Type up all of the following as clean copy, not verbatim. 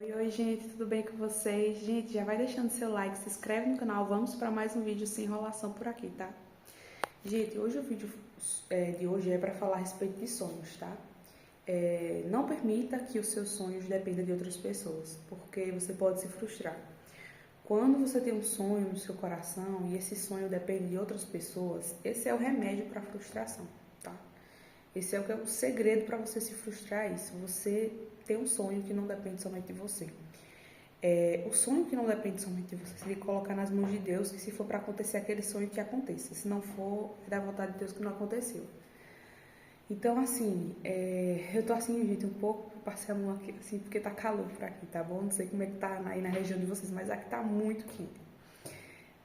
Oi, gente, tudo bem com vocês? Gente, já vai deixando seu like, se inscreve no canal, vamos para mais um vídeo sem enrolação por aqui, tá? Gente, hoje o vídeo de hoje é para falar a respeito de sonhos, tá? Não permita que os seus sonhos dependam de outras pessoas, porque você pode se frustrar. Quando você tem um sonho no seu coração e esse sonho depende de outras pessoas, esse é o remédio para a frustração, tá? Esse é o segredo para você se frustrar, é isso. Você ter um sonho que não depende somente de você. O sonho que não depende somente de você, você tem que colocar nas mãos de Deus, que se for para acontecer aquele sonho, que aconteça. Se não for, é da vontade de Deus que não aconteceu. Então, assim, eu tô assim, gente, um pouco, passei a mão aqui, assim, porque tá calor por aqui, tá bom? Não sei como é que tá aí na região de vocês, mas aqui tá muito quente.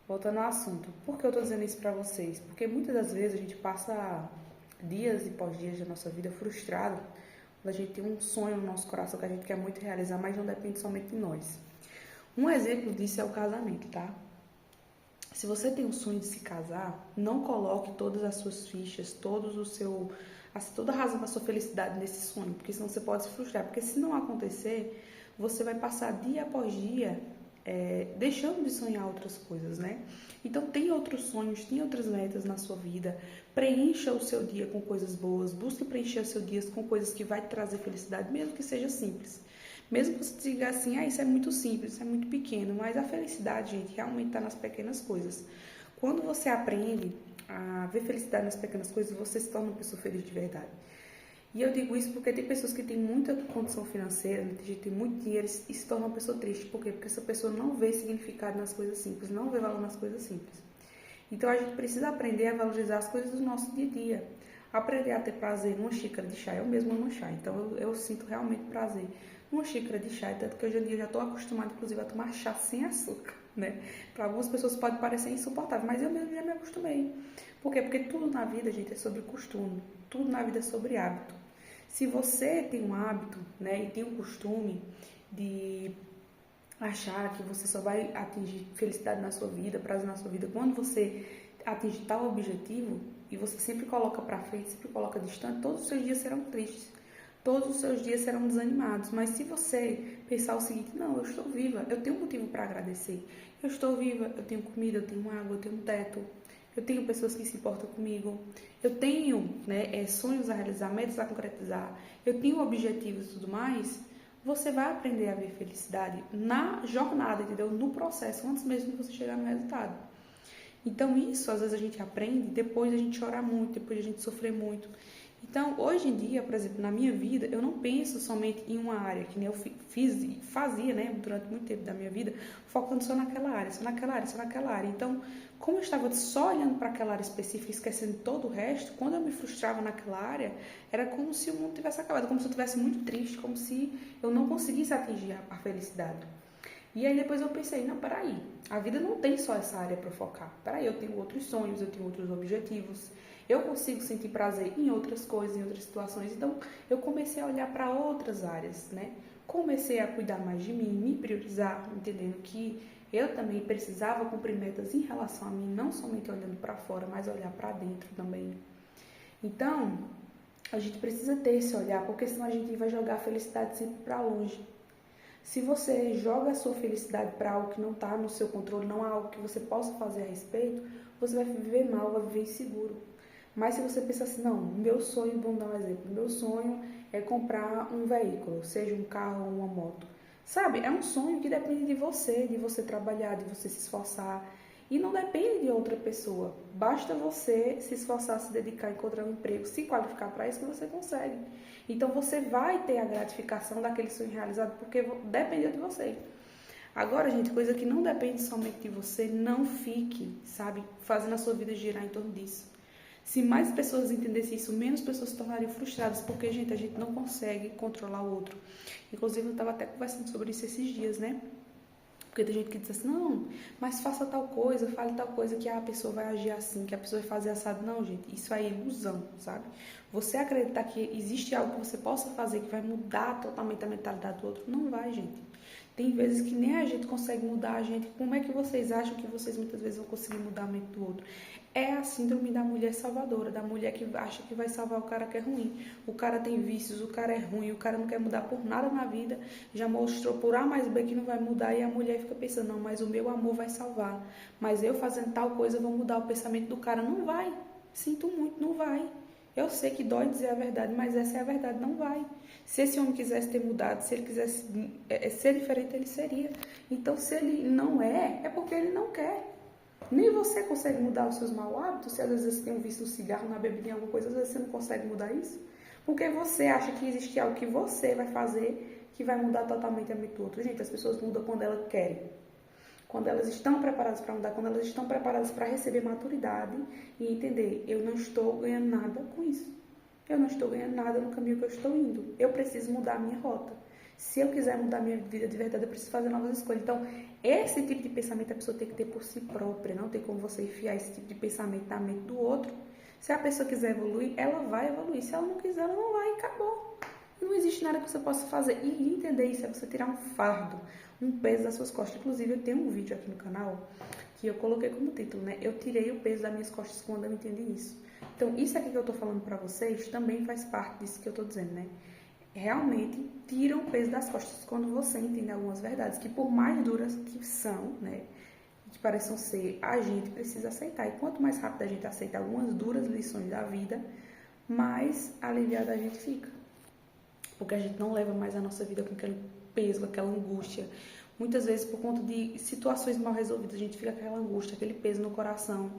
Voltando ao assunto, por que eu tô dizendo isso pra vocês? Porque muitas das vezes a gente passa dias e pós-dias da nossa vida frustrado quando a gente tem um sonho no nosso coração que a gente quer muito realizar, mas não depende somente de nós. Um exemplo disso é o casamento, tá? Se você tem um sonho de se casar, não coloque todas as suas fichas, toda a razão da sua felicidade nesse sonho, porque senão você pode se frustrar. Porque se não acontecer, você vai passar dia após dia deixando de sonhar outras coisas, né? Então tem outros sonhos, tem outras metas na sua vida. Preencha o seu dia com coisas boas, busque preencher o seu dia com coisas que vai te trazer felicidade, mesmo que seja simples. Mesmo que você diga assim, isso é muito simples, isso é muito pequeno, mas a felicidade, gente, realmente está nas pequenas coisas. Quando você aprende a ver felicidade nas pequenas coisas, você se torna uma pessoa feliz de verdade. E eu digo isso porque tem pessoas que têm muita condição financeira, né? Tem gente que tem muito dinheiro e se torna uma pessoa triste. Por quê? Porque essa pessoa não vê significado nas coisas simples, não vê valor nas coisas simples. Então a gente precisa aprender a valorizar as coisas do nosso dia a dia. Aprender a ter prazer numa xícara de chá. Eu mesma amo chá, então eu sinto realmente prazer numa xícara de chá. Tanto que hoje em dia eu já estou acostumada, inclusive, a tomar chá sem açúcar, né? Para algumas pessoas pode parecer insuportável, mas eu mesmo já me acostumei. Por quê? Porque tudo na vida, gente, é sobre costume. Tudo na vida é sobre hábito. Se você tem um hábito, né, e tem um costume de achar que você só vai atingir felicidade na sua vida, prazer na sua vida, quando você atinge tal objetivo e você sempre coloca para frente, sempre coloca distante, todos os seus dias serão tristes. Todos os seus dias serão desanimados. Mas se você pensar o seguinte, não, eu estou viva, eu tenho um motivo para agradecer. Eu estou viva, eu tenho comida, eu tenho água, eu tenho um teto, eu tenho pessoas que se importam comigo, eu tenho, né, sonhos a realizar, metas a concretizar, eu tenho objetivos e tudo mais, você vai aprender a ver felicidade na jornada, entendeu? No processo, antes mesmo de você chegar no resultado. Então isso, às vezes a gente aprende depois a gente chorar muito, depois a gente sofrer muito. Então, hoje em dia, por exemplo, na minha vida, eu não penso somente em uma área, que nem eu fazia, né, durante muito tempo da minha vida, focando só naquela área, só naquela área, só naquela área. Então, como eu estava só olhando para aquela área específica, esquecendo todo o resto, quando eu me frustrava naquela área, era como se o mundo tivesse acabado, como se eu estivesse muito triste, como se eu não conseguisse atingir a felicidade. E aí depois eu pensei, não, peraí, a vida não tem só essa área para focar. Peraí, eu tenho outros sonhos, eu tenho outros objetivos, eu consigo sentir prazer em outras coisas, em outras situações. Então eu comecei a olhar para outras áreas, né? Comecei a cuidar mais de mim, me priorizar, entendendo que eu também precisava cumprir metas em relação a mim, não somente olhando para fora, mas olhar para dentro também. Então, a gente precisa ter esse olhar, porque senão a gente vai jogar a felicidade sempre para longe. Se você joga a sua felicidade para algo que não está no seu controle, não há algo que você possa fazer a respeito, você vai viver mal, vai viver inseguro. Mas se você pensar assim, não, meu sonho, vamos dar um exemplo, meu sonho é comprar um veículo, seja um carro ou uma moto. Sabe, é um sonho que depende de você trabalhar, de você se esforçar. E não depende de outra pessoa. Basta você se esforçar, se dedicar, encontrar um emprego, se qualificar para isso que você consegue. Então você vai ter a gratificação daquele sonho realizado porque depende de você. Agora, gente, coisa que não depende somente de você, não fique, sabe, fazendo a sua vida girar em torno disso. Se mais pessoas entendessem isso, menos pessoas se tornariam frustradas, porque, gente, a gente não consegue controlar o outro. Inclusive, eu estava até conversando sobre isso esses dias, né? Porque tem gente que diz assim, não, mas faça tal coisa, fale tal coisa, que a pessoa vai agir assim, que a pessoa vai fazer assado. Não, gente, isso aí é ilusão, sabe? Você acreditar que existe algo que você possa fazer que vai mudar totalmente a mentalidade do outro, não vai, gente. Tem vezes que nem a gente consegue mudar a gente. Como é que vocês acham que vocês muitas vezes vão conseguir mudar a mente do outro? É a síndrome da mulher salvadora, da mulher que acha que vai salvar o cara que é ruim. O cara tem vícios, o cara é ruim, o cara não quer mudar por nada na vida, já mostrou por A mais B que não vai mudar e a mulher fica pensando, não, mas o meu amor vai salvar. Mas eu fazendo tal coisa vou mudar o pensamento do cara. Não vai. Sinto muito, não vai. Eu sei que dói dizer a verdade, mas essa é a verdade, não vai. Se esse homem quisesse ter mudado, se ele quisesse ser diferente, ele seria. Então, se ele não é porque ele não quer. Nem você consegue mudar os seus maus hábitos, se às vezes você tem um vício no cigarro, na bebida, em alguma coisa, às vezes você não consegue mudar isso. Porque você acha que existe algo que você vai fazer que vai mudar totalmente a mente do outro. Gente, as pessoas mudam quando elas querem. Quando elas estão preparadas para mudar, quando elas estão preparadas para receber maturidade e entender, eu não estou ganhando nada com isso. Eu não estou ganhando nada no caminho que eu estou indo. Eu preciso mudar a minha rota. Se eu quiser mudar a minha vida de verdade, eu preciso fazer novas escolhas. Então, esse tipo de pensamento a pessoa tem que ter por si própria. Não tem como você enfiar esse tipo de pensamento na mente do outro. Se a pessoa quiser evoluir, ela vai evoluir. Se ela não quiser, ela não vai e acabou. Não existe nada que você possa fazer. E entender isso é você tirar um fardo, um peso das suas costas. Inclusive, eu tenho um vídeo aqui no canal que eu coloquei como título, né? Eu tirei o peso das minhas costas quando eu entendi isso. Então, isso aqui que eu tô falando pra vocês também faz parte disso que eu tô dizendo, né? Realmente tira o peso das costas quando você entende algumas verdades, que por mais duras que são, né? Que pareçam ser, a gente precisa aceitar. E quanto mais rápido a gente aceita algumas duras lições da vida, mais aliviada a gente fica. Porque a gente não leva mais a nossa vida com aquele peso, com aquela angústia. Muitas vezes, por conta de situações mal resolvidas, a gente fica com aquela angústia, aquele peso no coração.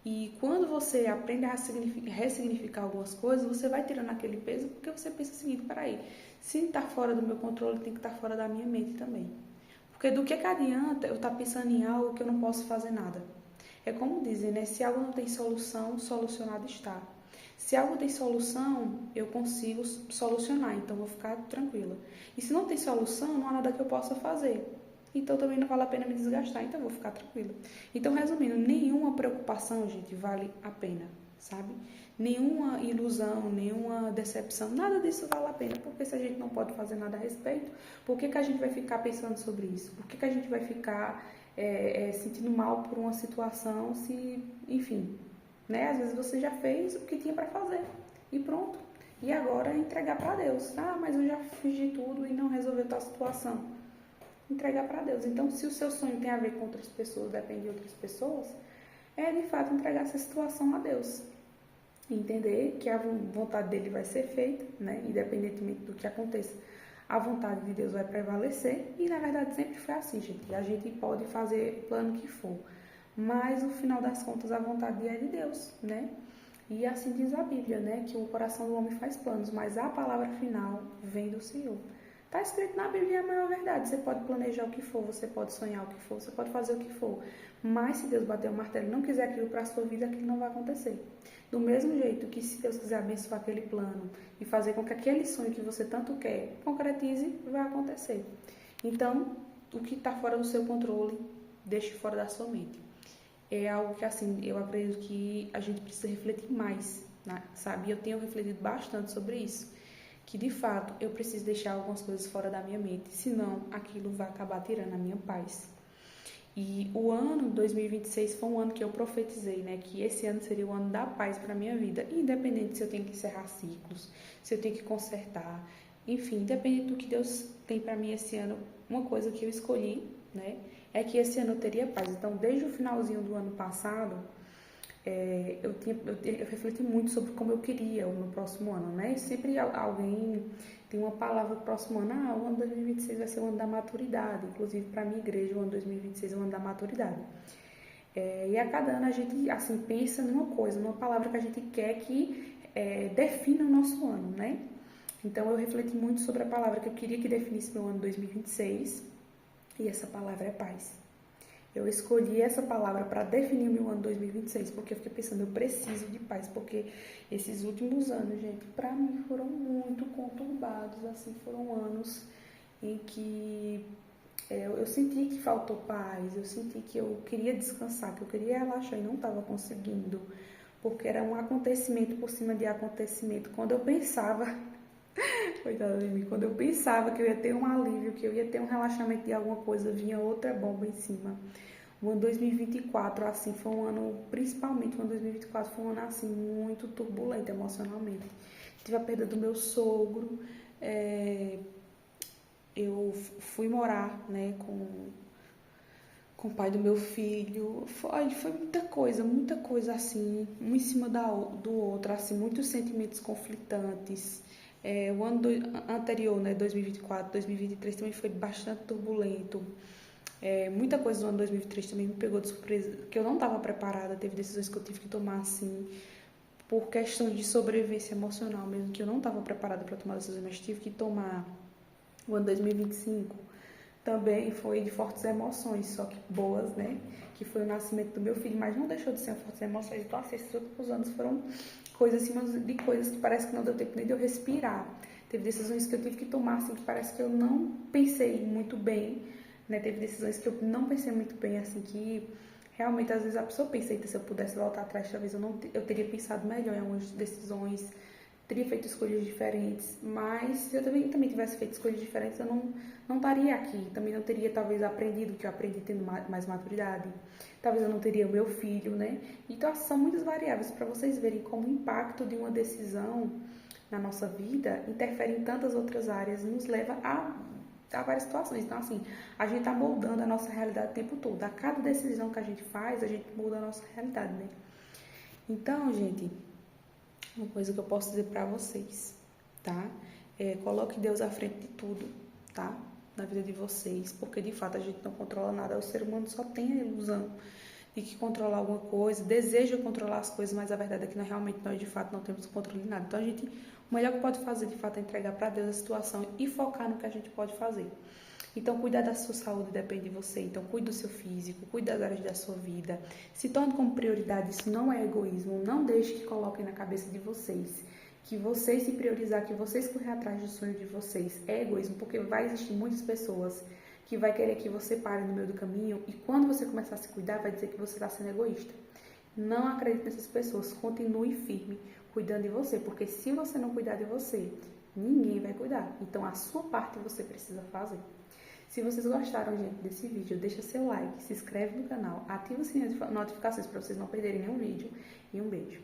E quando você aprende a ressignificar algumas coisas, você vai tirando aquele peso, porque você pensa o seguinte, peraí, se está fora do meu controle, tem que estar fora da minha mente também. Porque do que adianta eu estar pensando em algo que eu não posso fazer nada? É como dizem, né? Se algo não tem solução, solucionado está. Se algo tem solução, eu consigo solucionar, então vou ficar tranquila. E se não tem solução, não há nada que eu possa fazer. Então também não vale a pena me desgastar, então eu vou ficar tranquila. Então, resumindo, nenhuma preocupação, gente, vale a pena, sabe? Nenhuma ilusão, nenhuma decepção, nada disso vale a pena, porque se a gente não pode fazer nada a respeito, por que a gente vai ficar pensando sobre isso? Por que a gente vai ficar sentindo mal por uma situação se, enfim, né? Às vezes você já fez o que tinha para fazer e pronto. E agora é entregar para Deus. Ah, mas eu já fiz de tudo e não resolveu tal situação. Entregar para Deus. Então, se o seu sonho tem a ver com outras pessoas, depende de outras pessoas, é de fato entregar essa situação a Deus. Entender que a vontade dele vai ser feita, né? Independentemente do que aconteça, a vontade de Deus vai prevalecer. E na verdade sempre foi assim, gente. A gente pode fazer o plano que for, mas no final das contas a vontade é de Deus, né? E assim diz a Bíblia, né? Que o coração do homem faz planos, mas a palavra final vem do Senhor. Está escrito na Bíblia, é a maior verdade. Você pode planejar o que for, você pode sonhar o que for, você pode fazer o que for. Mas se Deus bater o martelo e não quiser aquilo para a sua vida, aquilo não vai acontecer. Do mesmo jeito que se Deus quiser abençoar aquele plano e fazer com que aquele sonho que você tanto quer concretize, vai acontecer. Então, o que está fora do seu controle, deixe fora da sua mente. É algo que, assim, eu acredito que a gente precisa refletir mais, né? Sabe? Eu tenho refletido bastante sobre isso. Que de fato eu preciso deixar algumas coisas fora da minha mente, senão aquilo vai acabar tirando a minha paz. E o ano 2026 foi um ano que eu profetizei, né, que esse ano seria o ano da paz para minha vida, independente se eu tenho que encerrar ciclos, se eu tenho que consertar, enfim, independente do que Deus tem para mim esse ano, uma coisa que eu escolhi, né, é que esse ano eu teria paz. Então, desde o finalzinho do ano passado, eu refleti muito sobre como eu queria no próximo ano, né? Sempre alguém tem uma palavra pro próximo ano. Ah, o ano 2026 vai ser o ano da maturidade. Inclusive, para a minha igreja, o ano 2026 é o ano da maturidade. E a cada ano a gente, assim, pensa numa coisa, numa palavra que a gente quer que defina o nosso ano, né? Então, eu refleti muito sobre a palavra que eu queria que definisse meu ano 2026. E essa palavra é paz. Eu escolhi essa palavra para definir o meu ano 2026, porque eu fiquei pensando, eu preciso de paz, porque esses últimos anos, gente, para mim foram muito conturbados, assim, foram anos em que eu senti que faltou paz, eu senti que eu queria descansar, que eu queria relaxar e não estava conseguindo, porque era um acontecimento por cima de acontecimento. Quando eu pensava Coitada de mim. Quando eu pensava que eu ia ter um alívio, que eu ia ter um relaxamento de alguma coisa, vinha outra bomba em cima. O ano 2024, assim, foi um ano, principalmente o ano 2024, foi um ano, assim, muito turbulento emocionalmente. Tive a perda do meu sogro, eu fui morar, né, com o pai do meu filho. Foi muita coisa assim, um em cima do outro, assim, muitos sentimentos conflitantes. O ano anterior, né, 2024, 2023 também foi bastante turbulento. Muita coisa do ano 2023 também me pegou de surpresa, que eu não estava preparada. Teve decisões que eu tive que tomar assim, por questão de sobrevivência emocional mesmo, que eu não estava preparada para tomar decisões, mas tive que tomar. O ano 2025 também foi de fortes emoções, só que boas, né? Que foi o nascimento do meu filho, mas não deixou de ser fortes emoções. Então, assim, esses últimos anos foram coisas acima de coisas que parece que não deu tempo nem de eu respirar. Teve decisões que eu tive que tomar, assim, que parece que eu não pensei muito bem, né? Teve decisões que eu não pensei muito bem, assim, que realmente às vezes a pessoa pensa, eita, se eu pudesse voltar atrás, talvez eu teria pensado melhor em algumas decisões, teria feito escolhas diferentes, mas se eu também tivesse feito escolhas diferentes, eu não estaria aqui, também não teria talvez aprendido o que eu aprendi tendo mais maturidade, talvez eu não teria o meu filho, né? Então são muitas variáveis para vocês verem como o impacto de uma decisão na nossa vida interfere em tantas outras áreas e nos leva a várias situações. Então, assim, a gente está moldando a nossa realidade o tempo todo. A cada decisão que a gente faz, a gente muda a nossa realidade, né? Então, gente, uma coisa que eu posso dizer pra vocês, tá? Coloque Deus à frente de tudo, tá? Na vida de vocês, porque de fato a gente não controla nada. O ser humano só tem a ilusão de que controla alguma coisa, deseja controlar as coisas, mas a verdade é que nós de fato não temos controle de nada. Então o melhor que pode fazer de fato é entregar para Deus a situação e focar no que a gente pode fazer. Então, cuidar da sua saúde depende de você. Então, cuide do seu físico, cuide das áreas da sua vida. Se torne como prioridade, isso não é egoísmo. Não deixe que coloquem na cabeça de vocês que vocês se priorizar, que vocês correr atrás do sonho de vocês é egoísmo, porque vai existir muitas pessoas que vai querer que você pare no meio do caminho e quando você começar a se cuidar, vai dizer que você está sendo egoísta. Não acredite nessas pessoas. Continue firme, cuidando de você, porque se você não cuidar de você, ninguém vai cuidar. Então, a sua parte você precisa fazer. Se vocês gostaram, gente, desse vídeo, deixa seu like, se inscreve no canal, ativa o sininho de notificações para vocês não perderem nenhum vídeo e um beijo.